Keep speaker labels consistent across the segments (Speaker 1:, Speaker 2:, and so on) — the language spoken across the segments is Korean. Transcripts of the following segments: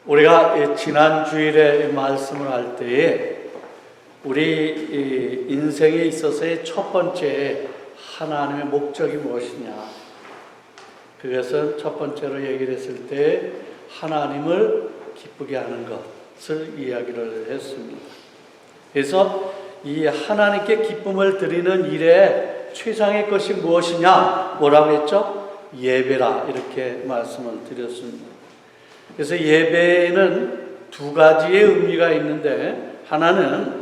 Speaker 1: 우리가 지난 주일에 말씀을 할 때에 우리 인생에 있어서의 첫 번째 하나님의 목적이 무엇이냐, 그것은 첫 번째로 얘기를 했을 때 하나님을 기쁘게 하는 것을 이야기를 했습니다. 그래서 이 하나님께 기쁨을 드리는 일에 최상의 것이 무엇이냐, 뭐라고 했죠? 예배라, 이렇게 말씀을 드렸습니다. 그래서 예배에는 두 가지의 의미가 있는데, 하나는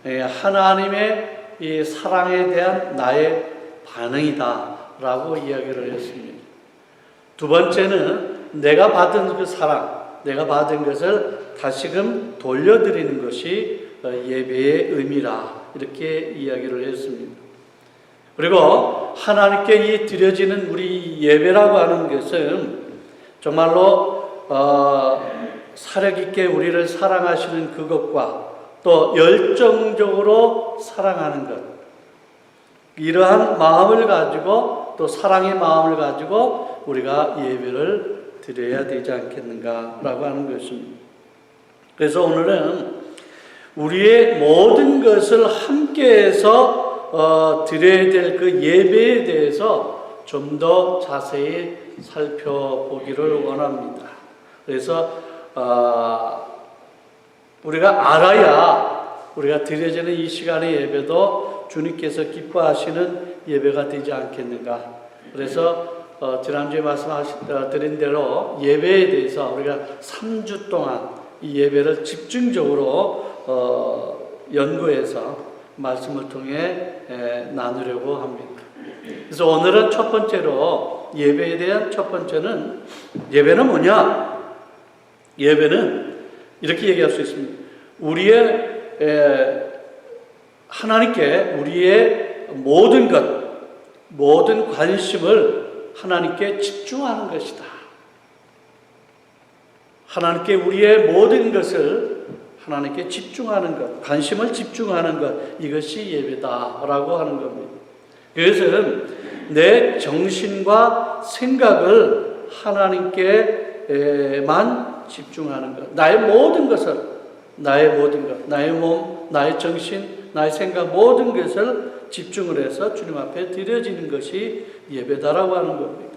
Speaker 1: 하나님의 이 사랑에 대한 나의 반응이다 라고 이야기를 했습니다. 두 번째는 내가 받은 그 사랑, 내가 받은 것을 다시금 돌려드리는 것이 예배의 의미라, 이렇게 이야기를 했습니다. 그리고 하나님께 이 드려지는 우리 예배라고 하는 것은 정말로 사력 있게 우리를 사랑하시는 그것과 또 열정적으로 사랑하는 것, 이러한 마음을 가지고 또 사랑의 마음을 가지고 우리가 예배를 드려야 되지 않겠는가라고 하는 것입니다. 그래서 오늘은 우리의 모든 것을 함께해서 드려야 될 그 예배에 대해서 좀 더 자세히 살펴보기를 원합니다. 그래서 우리가 알아야 우리가 드려지는 이 시간의 예배도 주님께서 기뻐하시는 예배가 되지 않겠는가. 그래서 지난주에 말씀드린 대로 예배에 대해서 우리가 3주 동안 이 예배를 집중적으로 연구해서 말씀을 통해 나누려고 합니다. 그래서 오늘은 첫 번째로 예배에 대한 첫 번째는, 예배는 뭐냐? 예배는 이렇게 얘기할 수 있습니다. 하나님께 우리의 모든 것, 모든 관심을 하나님께 집중하는 것이다. 하나님께 우리의 모든 것을 하나님께 집중하는 것, 관심을 집중하는 것, 이것이 예배다라고 하는 겁니다. 그것은 내 정신과 생각을 하나님께만 집중하는 것, 나의 모든 것을, 나의 몸, 나의 정신, 나의 생각, 모든 것을 집중을 해서 주님 앞에 드려지는 것이 예배다라고 하는 겁니다.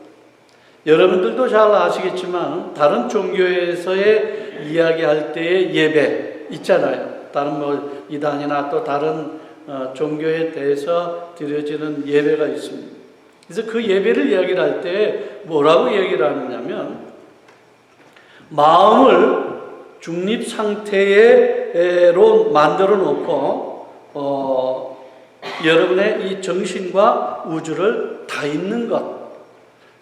Speaker 1: 여러분들도 잘 아시겠지만 다른 종교에서의 이야기할 때의 예배 있잖아요. 다른 이단이나 또 다른 종교에 대해서 드려지는 예배가 있습니다. 그래서 그 예배를 이야기를 할 때 뭐라고 얘기를 하느냐면, 마음을 중립 상태로 만들어 놓고 여러분의 이 정신과 우주를 다 있는 것,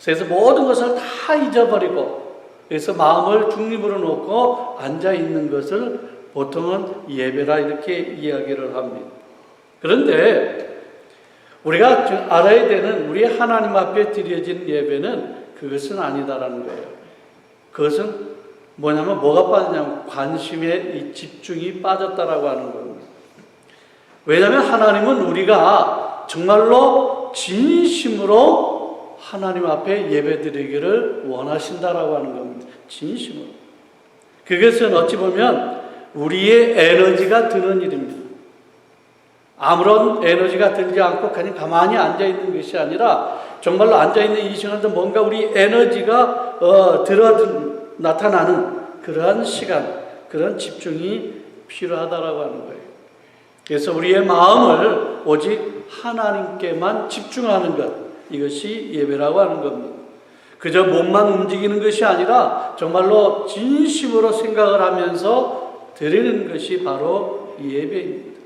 Speaker 1: 그래서 모든 것을 다 잊어버리고, 그래서 마음을 중립으로 놓고 앉아 있는 것을 보통은 예배라 이렇게 이야기를 합니다. 그런데 우리가 알아야 되는, 우리 하나님 앞에 드려진 예배는 그것은 아니다라는 거예요. 그것은 뭐냐면, 뭐가 빠졌냐면 관심의 집중이 빠졌다라고 하는 겁니다. 왜냐하면 하나님은 우리가 정말로 진심으로 하나님 앞에 예배드리기를 원하신다라고 하는 겁니다. 진심으로. 그것은 어찌 보면 우리의 에너지가 드는 일입니다. 아무런 에너지가 들지 않고 그냥 가만히 앉아있는 것이 아니라, 정말로 앉아있는 이 시간도 뭔가 우리 에너지가 나타나는 그러한 시간, 그런 집중이 필요하다라고 하는 거예요. 그래서 우리의 마음을 오직 하나님께만 집중하는 것, 이것이 예배라고 하는 겁니다. 그저 몸만 움직이는 것이 아니라 정말로 진심으로 생각을 하면서 드리는 것이 바로 예배입니다.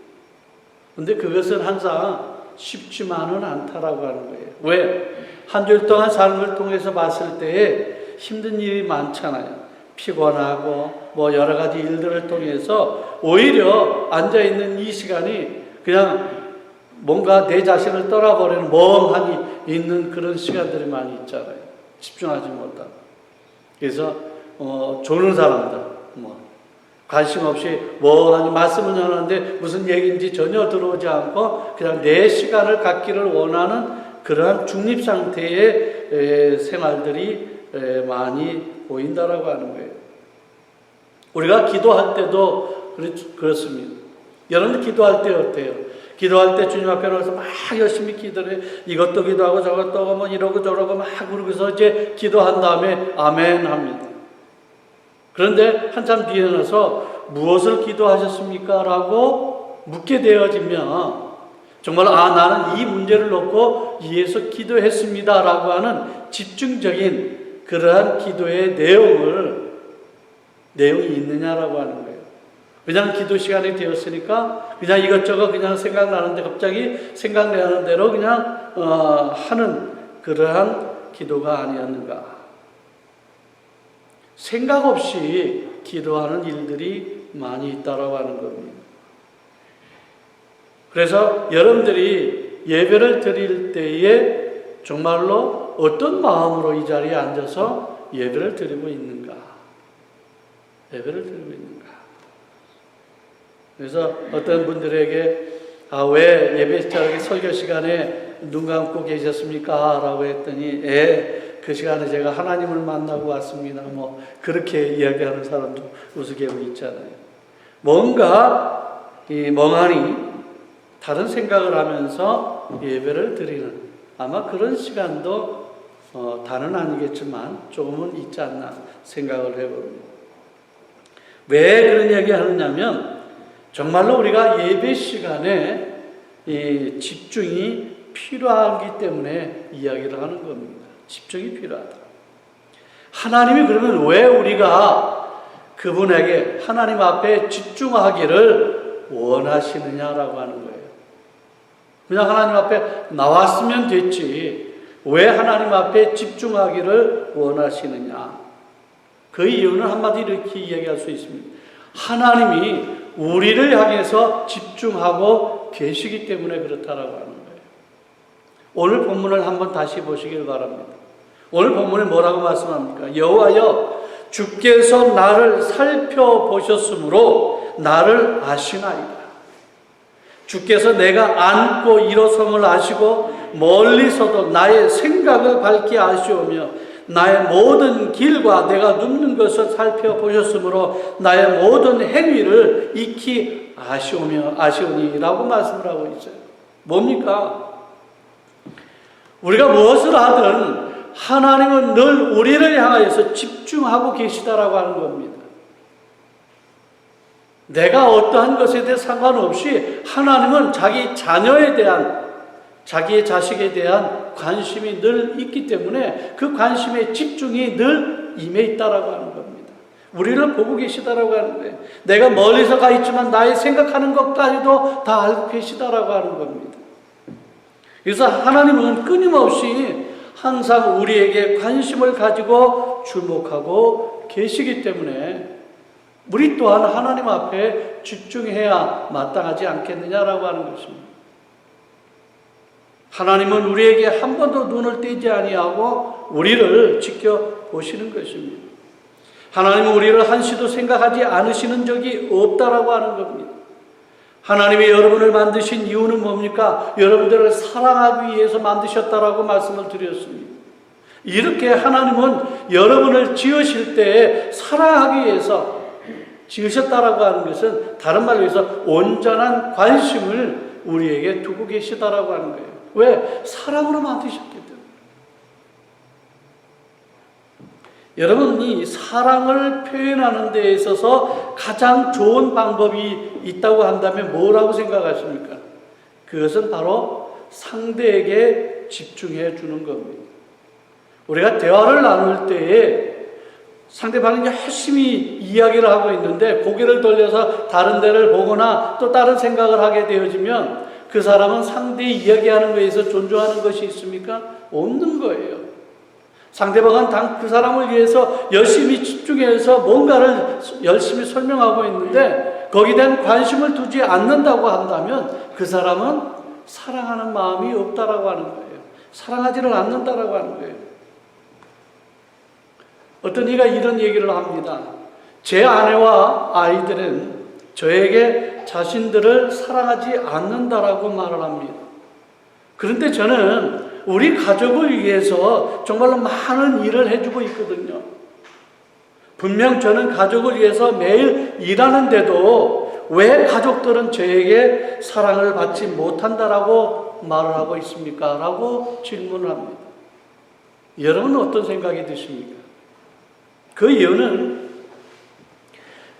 Speaker 1: 그런데 그것은 항상 쉽지만은 않다라고 하는 거예요. 왜? 한 주일 동안 삶을 통해서 봤을 때에 힘든 일이 많잖아요. 피곤하고 여러 가지 일들을 통해서 오히려 앉아있는 이 시간이 그냥 뭔가 내 자신을 떠나버리는, 멍하니 있는 그런 시간들이 많이 있잖아요. 집중하지 못하고. 그래서 조는 사람들, 관심 없이 멍하니 말씀은 하는데 무슨 얘기인지 전혀 들어오지 않고 그냥 내 시간을 갖기를 원하는 그러한 중립 상태의 생활들이 많이 보인다라고 하는 거예요. 우리가 기도할 때도 그렇습니다. 여러분들 기도할 때 어때요? 기도할 때 주님 앞에 나와서 막 열심히 기도를 해. 이것도 기도하고 저것도 하고 뭐 이러고 저러고 막 그러고서 이제 기도한 다음에 아멘 합니다. 그런데 한참 뒤에 나서 무엇을 기도하셨습니까? 라고 묻게 되어지면 정말 나는 이 문제를 놓고 위해서 기도했습니다 라고 하는 집중적인 그러한 기도의 내용이 있느냐라고 하는 거예요. 그냥 기도 시간이 되었으니까 그냥 이것저것 그냥 생각나는데 갑자기 생각나는 대로 그냥 하는 그러한 기도가 아니었는가. 생각 없이 기도하는 일들이 많이 있다라고 하는 겁니다. 그래서 여러분들이 예배를 드릴 때에 정말로 어떤 마음으로 이 자리에 앉아서 예배를 드리고 있는가? 예배를 드리고 있는가? 그래서 어떤 분들에게 왜 예배 시작하기 설교 시간에 눈 감고 계셨습니까? 라고 했더니 그 시간에 제가 하나님을 만나고 왔습니다. 뭐 그렇게 이야기하는 사람도 우스갯고 있잖아요. 뭔가 멍하니 다른 생각을 하면서 예배를 드리는 아마 그런 시간도 다는 아니겠지만 조금은 있지 않나 생각을 해봅니다. 왜 그런 이야기 하느냐면 정말로 우리가 예배 시간에 집중이 필요하기 때문에 이야기를 하는 겁니다. 집중이 필요하다. 하나님이 그러면 왜 우리가 그분에게 하나님 앞에 집중하기를 원하시느냐라고 하는 거예요. 그냥 하나님 앞에 나왔으면 됐지 왜 하나님 앞에 집중하기를 원하시느냐. 그 이유는 한마디로 이렇게 이야기할 수 있습니다. 하나님이 우리를 향해서 집중하고 계시기 때문에 그렇다라고 하는 거예요. 오늘 본문을 한번 다시 보시길 바랍니다. 오늘 본문에 뭐라고 말씀합니까? 여호와여 주께서 나를 살펴보셨으므로 나를 아시나이다. 주께서 내가 앉고 일어섬을 아시고 멀리서도 나의 생각을 밝히 아시오며 나의 모든 길과 내가 눕는 것을 살펴보셨으므로 나의 모든 행위를 익히 아시오니라고 말씀을 하고 있어요. 뭡니까? 우리가 무엇을 하든 하나님은 늘 우리를 향하여서 집중하고 계시다라고 하는 겁니다. 내가 어떠한 것에 대해 상관없이 하나님은 자기 자녀에 대한 자기의 자식에 대한 관심이 늘 있기 때문에 그 관심의 집중이 늘 임해 있다라고 하는 겁니다. 우리를 보고 계시다라고 하는데 내가 멀리서 가 있지만 나의 생각하는 것까지도 다 알고 계시다라고 하는 겁니다. 그래서 하나님은 끊임없이 항상 우리에게 관심을 가지고 주목하고 계시기 때문에 우리 또한 하나님 앞에 집중해야 마땅하지 않겠느냐라고 하는 것입니다. 하나님은 우리에게 한 번도 눈을 떼지 아니하고 우리를 지켜보시는 것입니다. 하나님은 우리를 한시도 생각하지 않으시는 적이 없다라고 하는 겁니다. 하나님이 여러분을 만드신 이유는 뭡니까? 여러분들을 사랑하기 위해서 만드셨다라고 말씀을 드렸습니다. 이렇게 하나님은 여러분을 지으실 때 사랑하기 위해서 지으셨다라고 하는 것은 다른 말로 해서 온전한 관심을 우리에게 두고 계시다라고 하는 거예요. 왜? 사랑으로 만드셨기 때문에. 여러분이 사랑을 표현하는 데 있어서 가장 좋은 방법이 있다고 한다면 뭐라고 생각하십니까? 그것은 바로 상대에게 집중해 주는 겁니다. 우리가 대화를 나눌 때에 상대방이 열심히 이야기를 하고 있는데 고개를 돌려서 다른 데를 보거나 또 다른 생각을 하게 되어지면 그 사람은 상대의 이야기하는 것에 대해서 존중하는 것이 있습니까? 없는 거예요. 상대방은 그 사람을 위해서 열심히 집중해서 뭔가를 열심히 설명하고 있는데 거기에 대한 관심을 두지 않는다고 한다면 그 사람은 사랑하는 마음이 없다라고 하는 거예요. 사랑하지를 않는다라고 하는 거예요. 어떤 이가 이런 얘기를 합니다. 제 아내와 아이들은 저에게 자신들을 사랑하지 않는다라고 말을 합니다. 그런데 저는 우리 가족을 위해서 정말로 많은 일을 해주고 있거든요. 분명 저는 가족을 위해서 매일 일하는데도 왜 가족들은 저에게 사랑을 받지 못한다라고 말을 하고 있습니까? 라고 질문을 합니다. 여러분은 어떤 생각이 드십니까? 그 이유는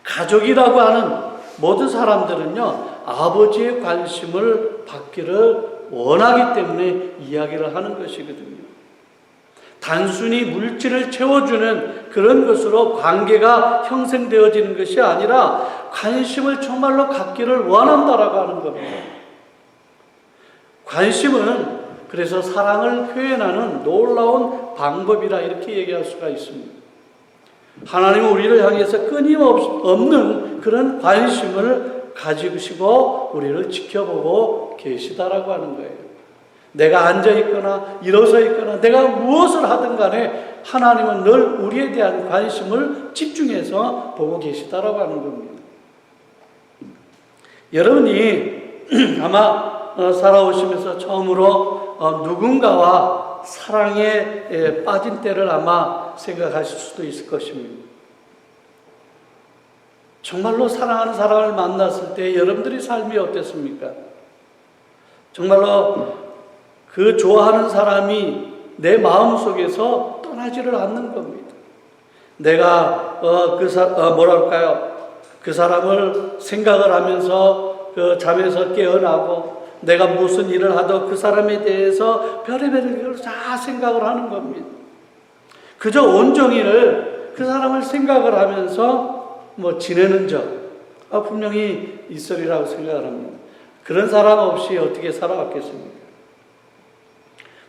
Speaker 1: 가족이라고 하는 모든 사람들은요, 아버지의 관심을 받기를 원하기 때문에 이야기를 하는 것이거든요. 단순히 물질을 채워주는 그런 것으로 관계가 형성되어지는 것이 아니라 관심을 정말로 갖기를 원한다라고 하는 겁니다. 관심은 그래서 사랑을 표현하는 놀라운 방법이라 이렇게 얘기할 수가 있습니다. 하나님은 우리를 향해서 끊임없는 그런 관심을 가지시고 우리를 지켜보고 계시다라고 하는 거예요. 내가 앉아있거나 일어서 있거나 내가 무엇을 하든 간에 하나님은 늘 우리에 대한 관심을 집중해서 보고 계시다라고 하는 겁니다. 여러분이 아마 살아오시면서 처음으로 누군가와 사랑에 빠진 때를 아마 생각하실 수도 있을 것입니다. 정말로 사랑하는 사람을 만났을 때 여러분들의 삶이 어땠습니까? 정말로 그 좋아하는 사람이 내 마음속에서 떠나지를 않는 겁니다. 내가 그 사람을 생각을 하면서 잠에서 깨어나고 내가 무슨 일을 하도 그 사람에 대해서 별의별 일을 다 생각을 하는 겁니다. 그저 온종일 그 사람을 생각을 하면서 지내는 적 분명히 있으리라고 생각을 합니다. 그런 사람 없이 어떻게 살아왔겠습니까?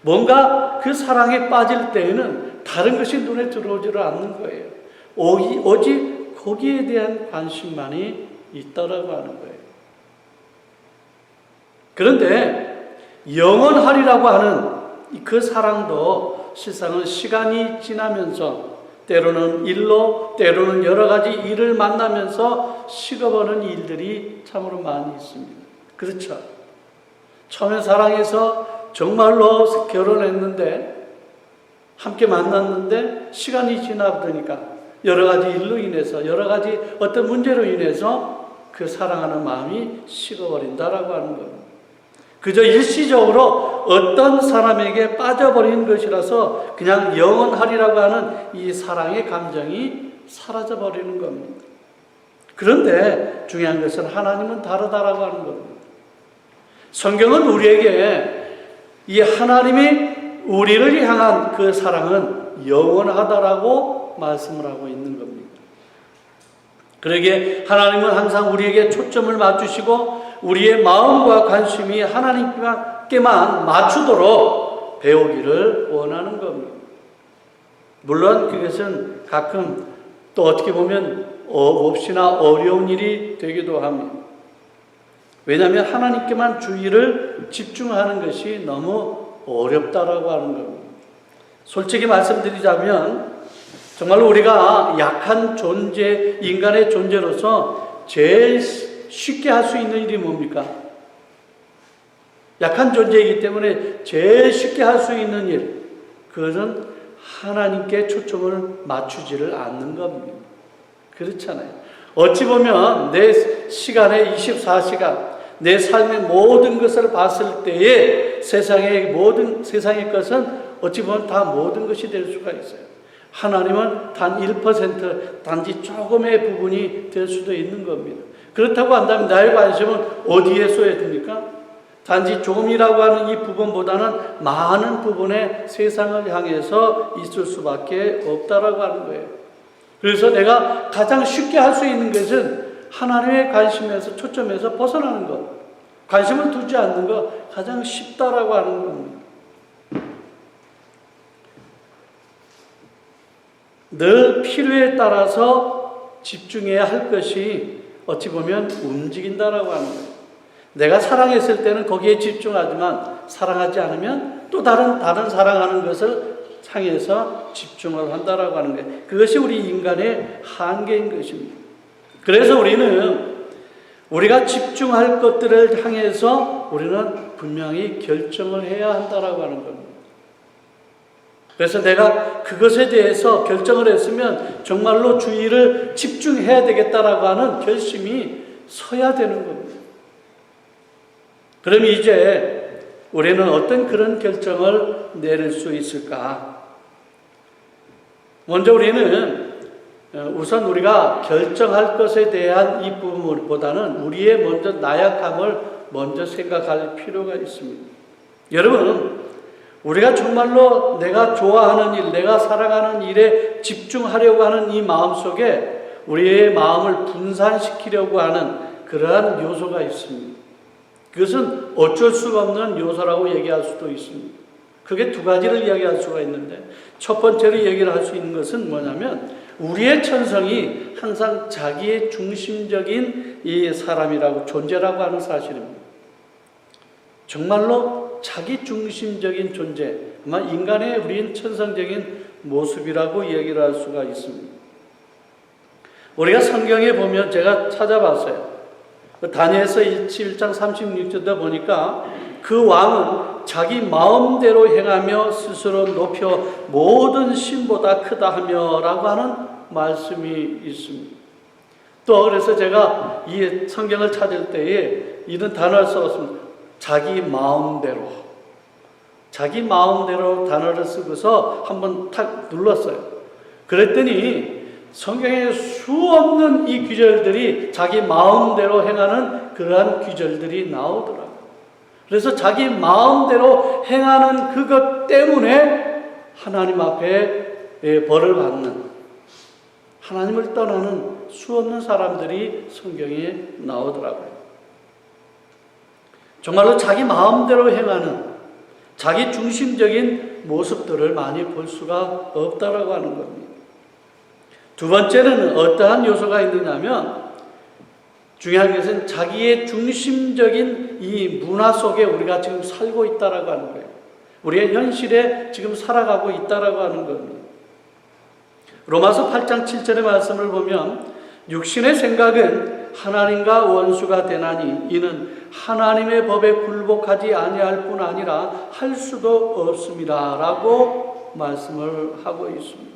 Speaker 1: 뭔가 그 사랑에 빠질 때에는 다른 것이 눈에 들어오지를 않는 거예요. 오직 거기에 대한 관심만이 있다라고 하는 거예요. 그런데 영원하리라고 하는 그 사랑도 실상은 시간이 지나면서 때로는 일로, 때로는 여러 가지 일을 만나면서 식어버리는 일들이 참으로 많이 있습니다. 그렇죠? 처음에 사랑해서 정말로 결혼했는데 함께 만났는데 시간이 지나버리니까 여러 가지 일로 인해서 여러 가지 어떤 문제로 인해서 그 사랑하는 마음이 식어버린다라고 하는 겁니다. 그저 일시적으로 어떤 사람에게 빠져버린 것이라서 그냥 영원하리라고 하는 이 사랑의 감정이 사라져버리는 겁니다. 그런데 중요한 것은 하나님은 다르다라고 하는 겁니다. 성경은 우리에게 이 하나님이 우리를 향한 그 사랑은 영원하다라고 말씀을 하고 있는 겁니다. 그러기에 하나님은 항상 우리에게 초점을 맞추시고 우리의 마음과 관심이 하나님께만 맞추도록 배우기를 원하는 겁니다. 물론 그것은 가끔 또 어떻게 보면 몹시나 어려운 일이 되기도 합니다. 왜냐하면 하나님께만 주의를 집중하는 것이 너무 어렵다라고 하는 겁니다. 솔직히 말씀드리자면 정말로 우리가 약한 존재, 인간의 존재로서 제일 쉽게 할 수 있는 일이 뭡니까? 약한 존재이기 때문에 제일 쉽게 할 수 있는 일, 그것은 하나님께 초점을 맞추지를 않는 겁니다. 그렇잖아요. 어찌 보면 내 시간에 24시간, 내 삶의 모든 것을 봤을 때에 세상의 것은 어찌 보면 다 모든 것이 될 수가 있어요. 하나님은 단 1%, 단지 조금의 부분이 될 수도 있는 겁니다. 그렇다고 한다면 나의 관심은 어디에 쏘야 됩니까? 단지 조금이라고 하는 이 부분보다는 많은 부분의 세상을 향해서 있을 수밖에 없다라고 하는 거예요. 그래서 내가 가장 쉽게 할 수 있는 것은 하나님의 관심에서 초점에서 벗어나는 것, 관심을 두지 않는 것 가장 쉽다라고 하는 겁니다. 늘 필요에 따라서 집중해야 할 것이 어찌 보면 움직인다라고 하는 거예요. 내가 사랑했을 때는 거기에 집중하지만 사랑하지 않으면 또 다른 사랑하는 것을 향해서 집중을 한다라고 하는 거예요. 그것이 우리 인간의 한계인 것입니다. 그래서 우리가 집중할 것들을 향해서 우리는 분명히 결정을 해야 한다라고 하는 겁니다. 그래서 내가 그것에 대해서 결정을 했으면 정말로 주의를 집중해야 되겠다라고 하는 결심이 서야 되는 겁니다. 그럼 이제 우리는 어떤 그런 결정을 내릴 수 있을까? 먼저 우리는 우선 우리가 결정할 것에 대한 이 부분보다는 우리의 먼저 나약함을 먼저 생각할 필요가 있습니다. 여러분, 우리가 정말로 내가 좋아하는 일, 내가 살아가는 일에 집중하려고 하는 이 마음 속에 우리의 마음을 분산시키려고 하는 그러한 요소가 있습니다. 그것은 어쩔 수가 없는 요소라고 얘기할 수도 있습니다. 그게 두 가지를 이야기할 수가 있는데, 첫 번째로 얘기를 할 수 있는 것은 뭐냐면 우리의 천성이 항상 자기의 중심적인 이 사람이라고, 존재라고 하는 사실입니다. 정말로 자기 중심적인 존재, 아마 인간의 우리는 천성적인 모습이라고 얘기를 할 수가 있습니다. 우리가 성경에 보면 제가 찾아봤어요. 다니엘서 1장 36절에 보니까 그 왕은 자기 마음대로 행하며 스스로 높여 모든 신보다 크다 하며 라고 하는 말씀이 있습니다. 또 그래서 제가 이 성경을 찾을 때에 이런 단어를 썼습니다. 자기 마음대로 단어를 쓰고서 한번 탁 눌렀어요. 그랬더니 성경에 수없는 이 규절들이 자기 마음대로 행하는 그러한 규절들이 나오더라고요. 그래서 자기 마음대로 행하는 그것 때문에 하나님 앞에 벌을 받는, 하나님을 떠나는 수없는 사람들이 성경에 나오더라고요. 정말로 자기 마음대로 행하는 자기 중심적인 모습들을 많이 볼 수가 없다라고 하는 겁니다. 두 번째는 어떠한 요소가 있느냐면, 중요한 것은 자기의 중심적인 이 문화 속에 우리가 지금 살고 있다라고 하는 거예요. 우리의 현실에 지금 살아가고 있다라고 하는 겁니다. 로마서 8장 7절의 말씀을 보면 육신의 생각은 하나님과 원수가 되나니 이는 하나님의 법에 굴복하지 아니할 뿐 아니라 할 수도 없습니다 라고 말씀을 하고 있습니다.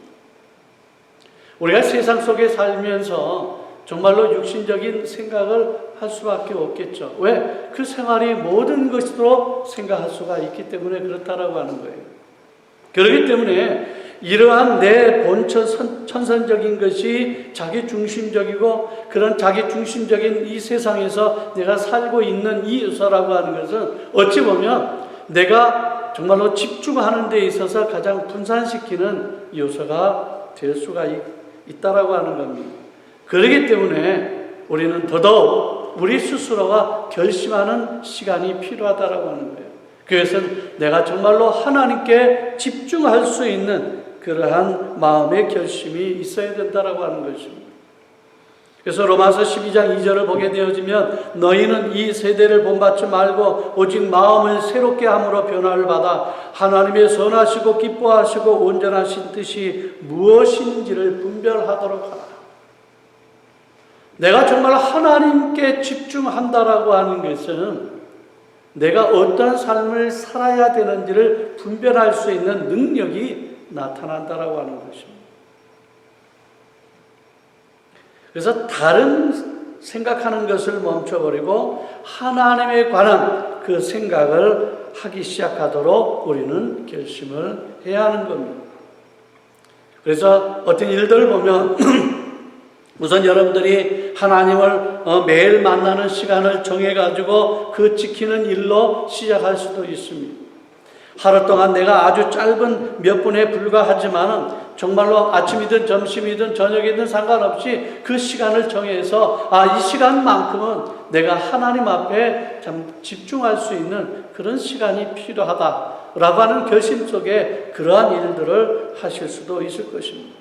Speaker 1: 우리가 세상 속에 살면서 정말로 육신적인 생각을 할 수밖에 없겠죠. 왜? 그 생활이 모든 것으로 생각할 수가 있기 때문에 그렇다라고 하는 거예요. 그렇기 때문에 이러한 내 본천 천선적인 것이 자기 중심적이고, 그런 자기 중심적인 이 세상에서 내가 살고 있는 이 요소라고 하는 것은 어찌 보면 내가 정말로 집중하는 데 있어서 가장 분산시키는 요소가 될 수가 있다라고 하는 겁니다. 그렇기 때문에 우리는 더더욱 우리 스스로가 결심하는 시간이 필요하다라고 하는 거예요. 그것은 내가 정말로 하나님께 집중할 수 있는 그러한 마음의 결심이 있어야 된다라고 하는 것입니다. 그래서 로마서 12장 2절을 보게 되어지면 너희는 이 세대를 본받지 말고 오직 마음을 새롭게 함으로 변화를 받아 하나님의 선하시고 기뻐하시고 온전하신 뜻이 무엇인지를 분별하도록 하라. 내가 정말 하나님께 집중한다라고 하는 것은 내가 어떤 삶을 살아야 되는지를 분별할 수 있는 능력이 나타난다라고 하는 것입니다. 그래서 다른 생각하는 것을 멈춰버리고 하나님에 관한 그 생각을 하기 시작하도록 우리는 결심을 해야 하는 겁니다. 그래서 어떤 일들을 보면 우선 여러분들이 하나님을 매일 만나는 시간을 정해가지고 그 지키는 일로 시작할 수도 있습니다. 하루 동안 내가 아주 짧은 몇 분에 불과하지만은 정말로 아침이든 점심이든 저녁이든 상관없이 그 시간을 정해서 이 시간만큼은 내가 하나님 앞에 참 집중할 수 있는 그런 시간이 필요하다라고 하는 결심 속에 그러한 일들을 하실 수도 있을 것입니다.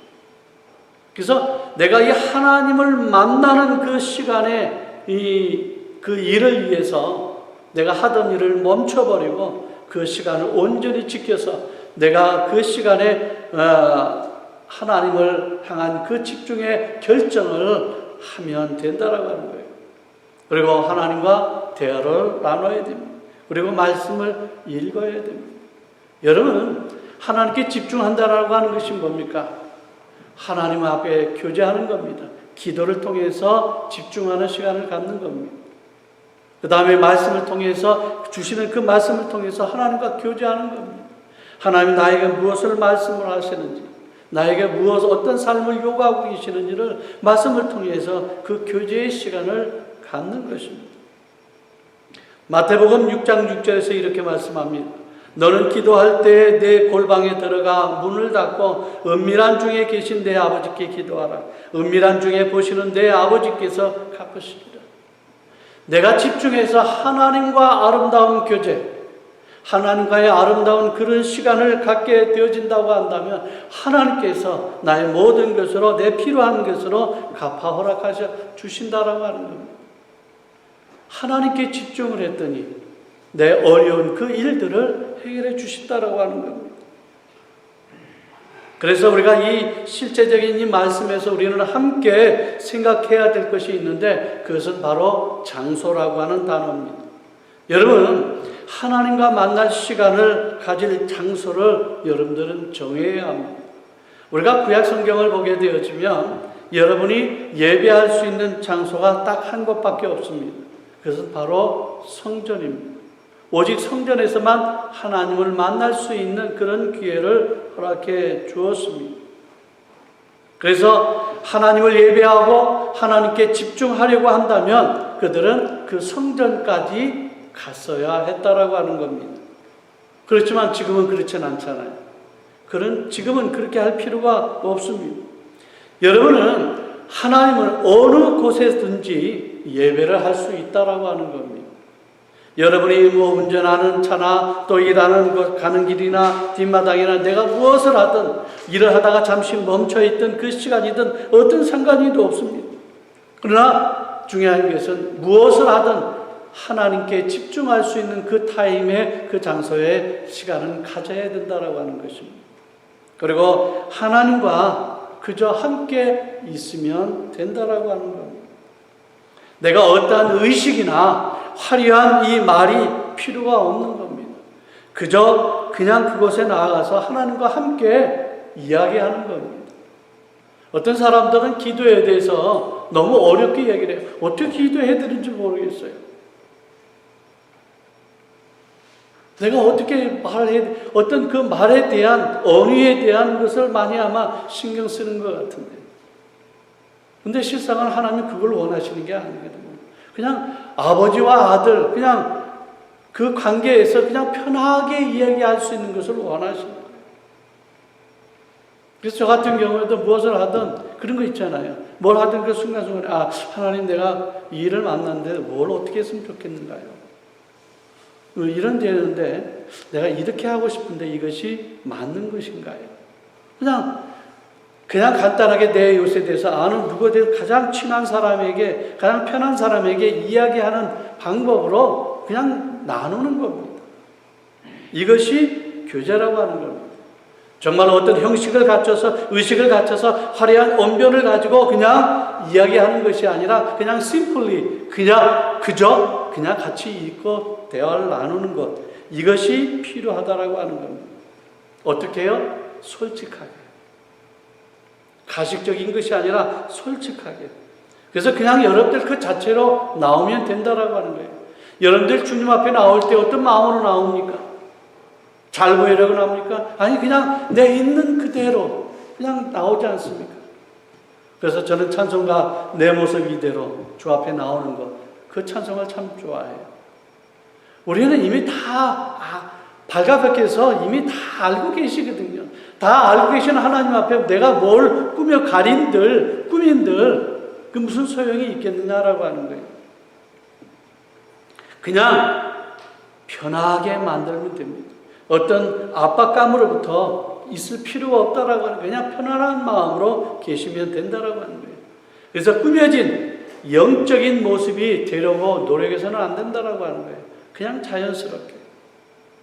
Speaker 1: 그래서 내가 이 하나님을 만나는 그 시간에 그 일을 위해서 내가 하던 일을 멈춰버리고 그 시간을 온전히 지켜서 내가 그 시간에 하나님을 향한 그 집중의 결정을 하면 된다라고 하는 거예요. 그리고 하나님과 대화를 나눠야 됩니다. 그리고 말씀을 읽어야 됩니다. 여러분, 하나님께 집중한다라고 하는 것이 뭡니까? 하나님 앞에 교제하는 겁니다. 기도를 통해서 집중하는 시간을 갖는 겁니다. 그 다음에 말씀을 통해서 주시는 그 말씀을 통해서 하나님과 교제하는 겁니다. 하나님 나에게 무엇을 말씀을 하시는지, 나에게 어떤 삶을 요구하고 계시는지를 말씀을 통해서 그 교제의 시간을 갖는 것입니다. 마태복음 6장 6절에서 이렇게 말씀합니다. 너는 기도할 때 내 골방에 들어가 문을 닫고 은밀한 중에 계신 내 아버지께 기도하라. 은밀한 중에 보시는 내 아버지께서 갚으시리라. 내가 집중해서 하나님과 아름다운 교제, 하나님과의 아름다운 그런 시간을 갖게 되어진다고 한다면 하나님께서 나의 모든 것으로, 내 필요한 것으로 갚아 허락하셔 주신다라고 하는 겁니다. 하나님께 집중을 했더니 내 어려운 그 일들을 해결해 주신다라고 하는 겁니다. 그래서 우리가 이 실제적인 이 말씀에서 우리는 함께 생각해야 될 것이 있는데 그것은 바로 장소라고 하는 단어입니다. 여러분, 하나님과 만날 시간을 가질 장소를 여러분들은 정해야 합니다. 우리가 구약 성경을 보게 되어지면 여러분이 예배할 수 있는 장소가 딱 한 곳밖에 없습니다. 그것은 바로 성전입니다. 오직 성전에서만 하나님을 만날 수 있는 그런 기회를 허락해 주었습니다. 그래서 하나님을 예배하고 하나님께 집중하려고 한다면 그들은 그 성전까지 갔어야 했다라고 하는 겁니다. 그렇지만 지금은 그렇진 않잖아요. 지금은 그렇게 할 필요가 없습니다. 여러분은 하나님을 어느 곳에든지 예배를 할 수 있다라고 하는 겁니다. 여러분이 운전하는 차나 또 일하는 곳, 가는 길이나 뒷마당이나 내가 무엇을 하든 일을 하다가 잠시 멈춰있던 그 시간이든 어떤 상관이도 없습니다. 그러나 중요한 것은 무엇을 하든 하나님께 집중할 수 있는 그 타임에 그 장소에 시간은 가져야 된다라고 하는 것입니다. 그리고 하나님과 그저 함께 있으면 된다라고 하는 겁니다. 내가 어떠한 의식이나 화려한 이 말이 필요가 없는 겁니다. 그냥 그곳에 나아가서 하나님과 함께 이야기하는 겁니다. 어떤 사람들은 기도에 대해서 너무 어렵게 얘기를 해요. 어떻게 기도해야 되는지 모르겠어요. 내가 어떻게 말해야 돼? 어떤 그 말에 대한 언어에 대한 것을 많이 아마 신경 쓰는 것 같은데. 근데 실상은 하나님은 그걸 원하시는 게 아니거든요. 그냥 아버지와 아들, 그냥 그 관계에서 그냥 편하게 이야기할 수 있는 것을 원하시는 거예요. 그래서 저 같은 경우에도 무엇을 하든 그런 거 있잖아요. 뭘 하든 그 순간순간에 하나님 내가 이 일을 만났는데 뭘 어떻게 했으면 좋겠는가요? 이런 되는데 내가 이렇게 하고 싶은데 이것이 맞는 것인가요? 그냥 간단하게 내 이웃에 대해서 아는 누구든 가장 친한 사람에게, 가장 편한 사람에게 이야기하는 방법으로 그냥 나누는 겁니다. 이것이 교제라고 하는 겁니다. 정말 어떤 형식을 갖춰서, 의식을 갖춰서 화려한 언변을 가지고 그냥 이야기하는 것이 아니라 그냥 심플리, 그저 같이 있고 대화를 나누는 것. 이것이 필요하다라고 하는 겁니다. 어떻게 해요? 솔직하게. 가식적인 것이 아니라 솔직하게. 그래서 그냥 여러분들 그 자체로 나오면 된다라고 하는 거예요. 여러분들 주님 앞에 나올 때 어떤 마음으로 나옵니까? 잘 보이려고 나옵니까? 아니 그냥 내 있는 그대로 그냥 나오지 않습니까? 그래서 저는 찬송가 내 모습 이대로 주 앞에 나오는 것, 그 찬송을 참 좋아해요. 우리는 이미 다 발가벗겨서 이미 다 알고 계시거든요. 다 알고 계시는 하나님 앞에 내가 뭘 꾸며 꾸민들 그 무슨 소용이 있겠느냐라고 하는 거예요. 그냥 편하게 만들면 됩니다. 어떤 압박감으로부터 있을 필요가 없다라고 하는 거예요. 그냥 편안한 마음으로 계시면 된다라고 하는 거예요. 그래서 꾸며진 영적인 모습이 되려고 노력해서는 안 된다라고 하는 거예요. 그냥 자연스럽게.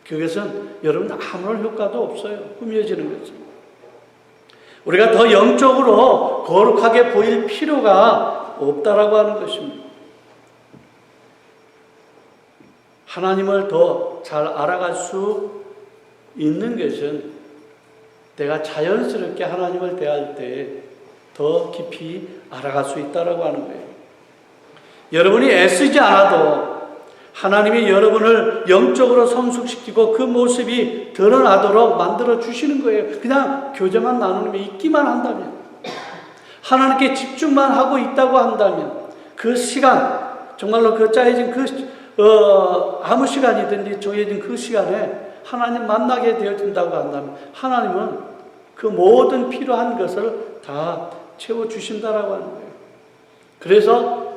Speaker 1: 그것은 여러분 아무런 효과도 없어요. 꾸며지는 것은. 우리가 더 영적으로 거룩하게 보일 필요가 없다라고 하는 것입니다. 하나님을 더 잘 알아갈 수 있는 것은 내가 자연스럽게 하나님을 대할 때 더 깊이 알아갈 수 있다라고 하는 거예요. 여러분이 애쓰지 않아도 하나님이 여러분을 영적으로 성숙시키고 그 모습이 드러나도록 만들어 주시는 거예요. 그냥 교제만 나누면 있기만 한다면, 하나님께 집중만 하고 있다고 한다면, 그 시간, 정말로 그 짜여진 아무 시간이든지 정해진 그 시간에 하나님 만나게 되어진다고 한다면, 하나님은 그 모든 필요한 것을 다 채워주신다라고 하는 거예요. 그래서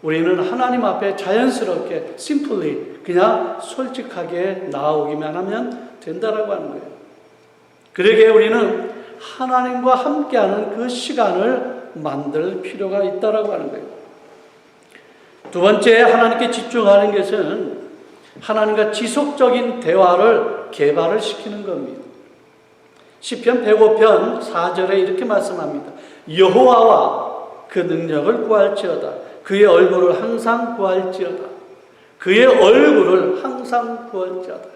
Speaker 1: 우리는 하나님 앞에 자연스럽게, simply, 그냥 솔직하게 나아오기만 하면 된다라고 하는 거예요. 그러기에 우리는 하나님과 함께하는 그 시간을 만들 필요가 있다라고 하는 거예요. 두 번째, 하나님께 집중하는 것은 하나님과 지속적인 대화를 개발을 시키는 겁니다. 시편 105편 4절에 이렇게 말씀합니다. 여호와와 그 능력을 구할지어다. 그의 얼굴을 항상 구할지어다. 그의 얼굴을 항상 구할지어다.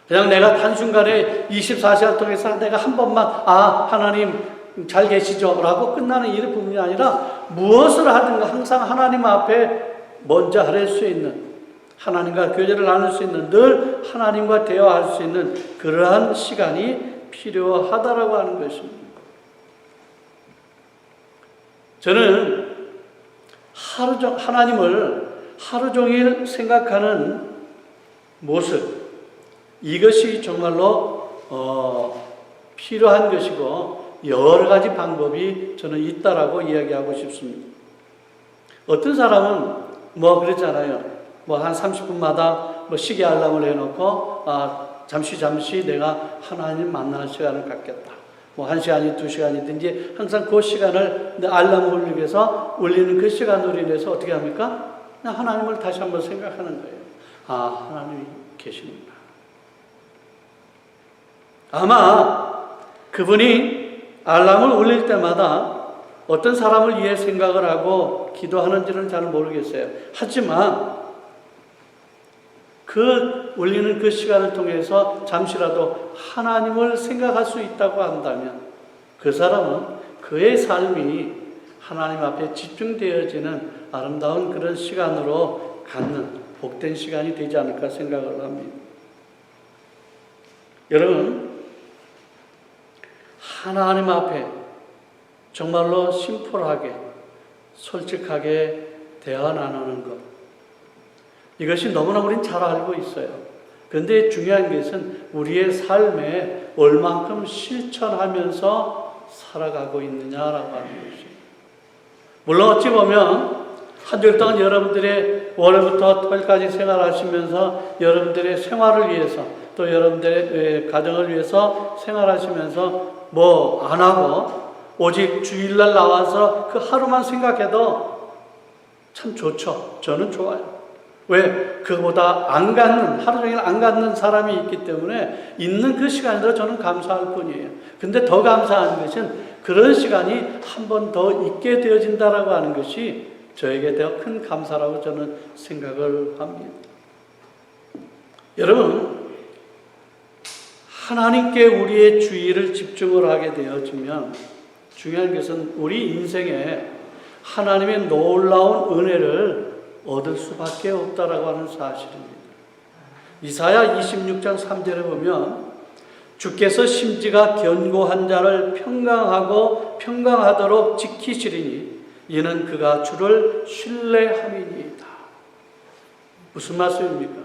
Speaker 1: 그냥 내가 단순간에 24시간 통해서 내가 한 번만 하나님 잘 계시죠? 라고 끝나는 이 부분이 아니라 무엇을 하든가 항상 하나님 앞에 먼저 할 수 있는, 하나님과 교제를 나눌 수 있는, 늘 하나님과 대화할 수 있는 그러한 시간이 필요하다라고 하는 것입니다. 저는 하나님을 하루 종일 생각하는 모습, 이것이 정말로 필요한 것이고 여러 가지 방법이 저는 있다라고 이야기하고 싶습니다. 어떤 사람은 그랬잖아요. 한 30분마다 시계 알람을 해놓고 잠시 내가 하나님 만나는 시간을 갖겠다. 1시간이 2시간이든지 항상 그 시간을 알람을 울리면서 울리는 그 시간으로 인해서 어떻게 합니까? 하나님을 다시 한번 생각하는 거예요. 하나님이 계시는구나. 아마 그분이 알람을 울릴 때마다 어떤 사람을 위해 생각을 하고 기도하는지는 잘 모르겠어요. 하지만 그 울리는 그 시간을 통해서 잠시라도 하나님을 생각할 수 있다고 한다면 그 사람은 그의 삶이 하나님 앞에 집중되어지는 아름다운 그런 시간으로 갖는 복된 시간이 되지 않을까 생각을 합니다. 여러분, 하나님 앞에 정말로 심플하게 솔직하게 대화 나누는 것, 이것이 너무나 우린 잘 알고 있어요. 그런데 중요한 것은 우리의 삶에 얼만큼 실천하면서 살아가고 있느냐라고 하는 것입니다. 물론 어찌 보면 한 주일 동안 여러분들의 월요일부터 토요일까지 생활하시면서 여러분들의 생활을 위해서 또 여러분들의 가정을 위해서 생활하시면서 안 하고 오직 주일날 나와서 그 하루만 생각해도 참 좋죠. 저는 좋아요. 왜? 그보다 안 갖는, 하루 종일 안 갖는 사람이 있기 때문에 있는 그 시간에도 저는 감사할 뿐이에요. 근데 더 감사한 것은 그런 시간이 한 번 더 있게 되어진다라고 하는 것이 저에게 더 큰 감사라고 저는 생각을 합니다. 여러분, 하나님께 우리의 주의를 집중을 하게 되어지면 중요한 것은 우리 인생에 하나님의 놀라운 은혜를 얻을 수밖에 없다라고 하는 사실입니다. 이사야 26장 3절에 보면 주께서 심지가 견고한 자를 평강하도록 지키시리니 이는 그가 주를 신뢰함이니이다. 무슨 말씀입니까?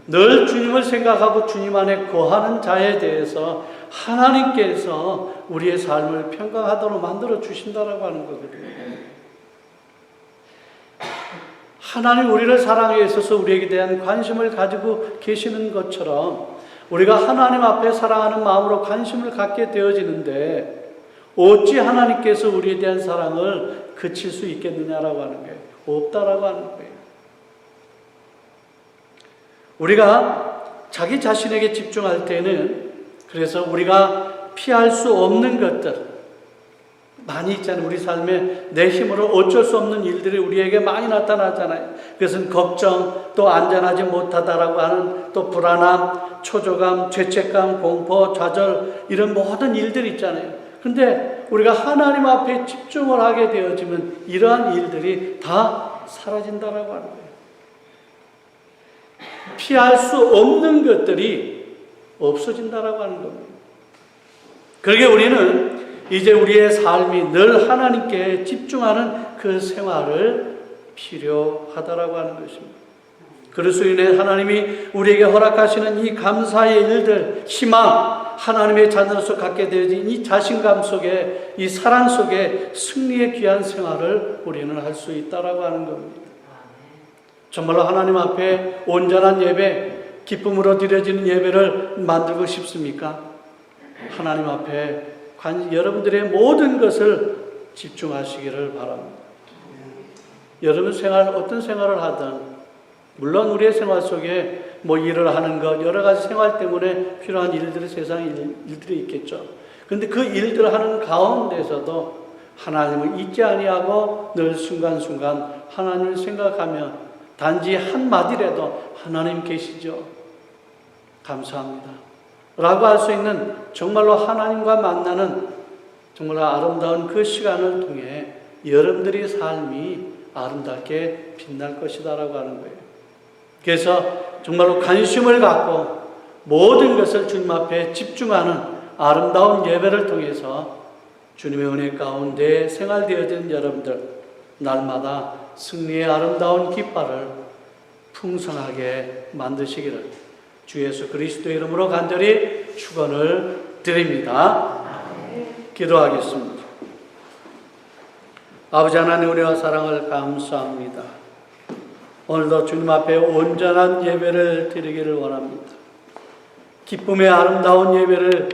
Speaker 1: 늘 주님을 생각하고 주님 안에 거하는 자에 대해서 하나님께서 우리의 삶을 평강하도록 만들어 주신다라고 하는 거거든요. 하나님 우리를 사랑해 있어서 우리에게 대한 관심을 가지고 계시는 것처럼 우리가 하나님 앞에 사랑하는 마음으로 관심을 갖게 되어지는데 어찌 하나님께서 우리에 대한 사랑을 그칠 수 있겠느냐라고 하는 거예요. 없다라고 하는 거예요. 우리가 자기 자신에게 집중할 때는 그래서 우리가 피할 수 없는 것들, 많이 있잖아요. 우리 삶에 내 힘으로 어쩔 수 없는 일들이 우리에게 많이 나타나잖아요. 그것은 걱정, 또 안전하지 못하다라고 하는 또 불안함, 초조감, 죄책감, 공포, 좌절 이런 모든 일들이 있잖아요. 근데 우리가 하나님 앞에 집중을 하게 되어지면 이러한 일들이 다 사라진다라고 하는 거예요. 피할 수 없는 것들이 없어진다라고 하는 겁니다. 그러게 우리는 이제 우리의 삶이 늘 하나님께 집중하는 그 생활을 필요하다라고 하는 것입니다. 그래서 인해 하나님이 우리에게 허락하시는 이 감사의 일들, 희망, 하나님의 자녀로서 갖게 되어진 이 자신감 속에, 이 사랑 속에 승리의 귀한 생활을 우리는 할 수 있다라고 하는 겁니다. 정말로 하나님 앞에 온전한 예배, 기쁨으로 드려지는 예배를 만들고 싶습니까? 하나님 앞에 여러분들의 모든 것을 집중하시기를 바랍니다. 여러분 어떤 생활을 하든, 물론 우리의 생활 속에 일을 하는 것, 여러 가지 생활 때문에 필요한 일들이 세상에 일들이 있겠죠. 그런데 그 일들을 하는 가운데서도 하나님을 잊지 아니하고 늘 순간순간 하나님을 생각하며 단지 한마디라도 하나님 계시죠? 감사합니다 라고 할 수 있는 정말로 하나님과 만나는 정말 아름다운 그 시간을 통해 여러분들의 삶이 아름답게 빛날 것이다 라고 하는 거예요. 그래서 정말로 관심을 갖고 모든 것을 주님 앞에 집중하는 아름다운 예배를 통해서 주님의 은혜 가운데 생활되어진 여러분들, 날마다 승리의 아름다운 깃발을 풍성하게 만드시기를 주 예수 그리스도의 이름으로 간절히 축원을 드립니다. 기도하겠습니다. 아버지 하나님, 은혜와 사랑을 감사합니다. 오늘도 주님 앞에 온전한 예배를 드리기를 원합니다. 기쁨의 아름다운 예배를